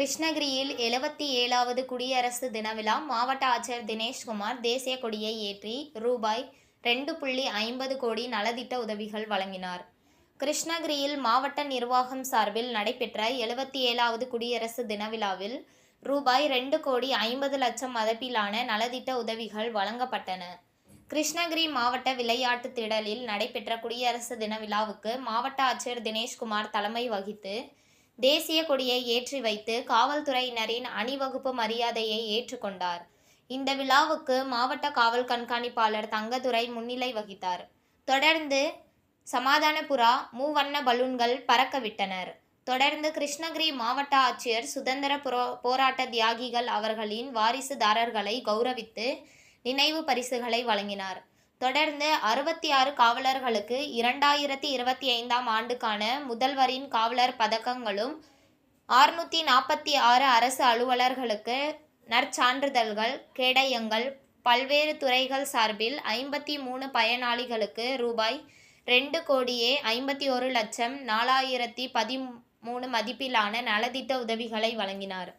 கிருஷ்ணகிரியில் 77வது குடியரசு தின விழா மாவட்ட ஆட்சியர் தினேஷ்குமார் தேசிய கொடியை ஏற்றி ரூபாய் 2.50 கோடி நலத்திட்ட உதவிகள் வழங்கினார். கிருஷ்ணகிரியில் மாவட்ட நிர்வாகம் சார்பில் நடைபெற்ற 77வது குடியரசு தின விழாவில் ரூபாய் 2,50,00,000 மதிப்பிலான நலத்திட்ட உதவிகள் வழங்கப்பட்டன. கிருஷ்ணகிரி மாவட்ட விளையாட்டு திடலில் நடைபெற்ற குடியரசு தின விழாவுக்கு மாவட்ட ஆட்சியர் தினேஷ்குமார் தலைமை வகித்து தேசிய கொடியை ஏற்றி வைத்து காவல்துறையினரின் அணிவகுப்பு மரியாதையை ஏற்றுக்கொண்டார். இந்த விழாவுக்கு மாவட்ட காவல் கண்காணிப்பாளர் தங்கதுரை முன்னிலை வகித்தார். தொடர்ந்து சமாதானபுரா மூவண்ண பலூன்கள் பறக்கவிட்டனர். தொடர்ந்து கிருஷ்ணகிரி மாவட்ட ஆட்சியர் சுதந்திர போராட்ட தியாகிகள் அவர்களின் வாரிசுதாரர்களை கௌரவித்து நினைவு பரிசுகளை வழங்கினார். தொடர்ந்து 66 காவலர்களுக்கு 2025ஆம் ஆண்டுக்கான முதல்வரின் காவலர் பதக்கங்களும் 646 அரசு அலுவலர்களுக்கு நற்சான்றிதழ்கள் கேடயங்கள் பல்வேறு துறைகள் சார்பில் 53 பயனாளிகளுக்கு ரூபாய் 2,51,00,000 மதிப்பிலான நலத்திட்ட உதவிகளை வழங்கினார்.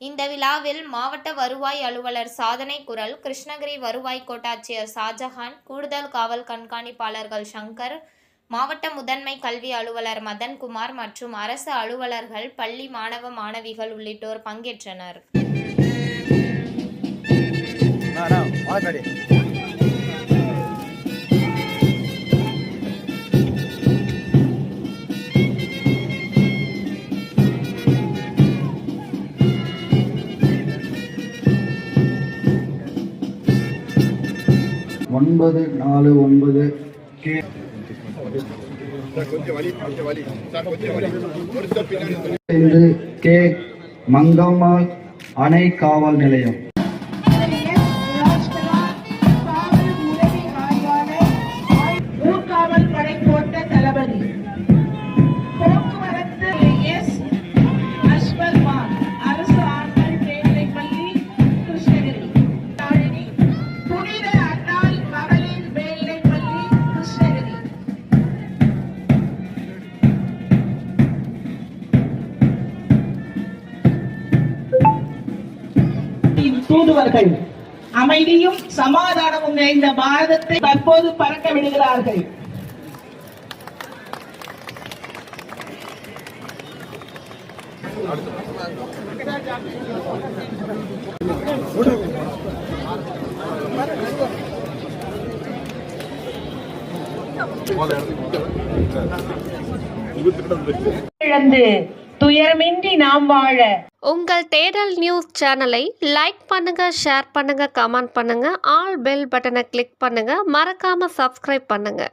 இந்த விழாவில் மாவட்ட வருவாய் அலுவலர் சாதனை குரல், கிருஷ்ணகிரி வருவாய் கோட்டாட்சியர் ஷாஜஹான், கூடுதல் காவல் கண்காணிப்பாளர்கள் சங்கர், மாவட்ட முதன்மை கல்வி அலுவலர் மதன்குமார் மற்றும் அரசு அலுவலர்கள், பள்ளி மாணவ மாணவிகள் உள்ளிட்டோர் பங்கேற்றனர். 949 கே மங்கம்மாள் அணை காவல் நிலையம். ஊர்காவல் படை கோட்ட தளபதி போக்குவரத்து எஸ் அஸ்வல்மான் அரசு ஆண்கள் மேல்நிலைப்பள்ளி கிருஷ்ணகிரி. புனித அன்னாள் மகளிர் மேல்நிலைப்பள்ளி கிருஷ்ணகிரி. தூதுவர்கள் அமைதியும் சமாதானமும் நிறைந்த பாரதத்தை தற்போது பறக்க விடுகிறார்கள். இழந்து துயரமின்றி நாம் வாழ உங்கள் தேடல் நியூஸ் சேனலை லைக் பண்ணுங்க, ஷேர் பண்ணுங்க, கமெண்ட் பண்ணுங்க, ஆல் பெல் பட்டனை கிளிக் பண்ணுங்க, மறக்காம சப்ஸ்கிரைப் பண்ணுங்க.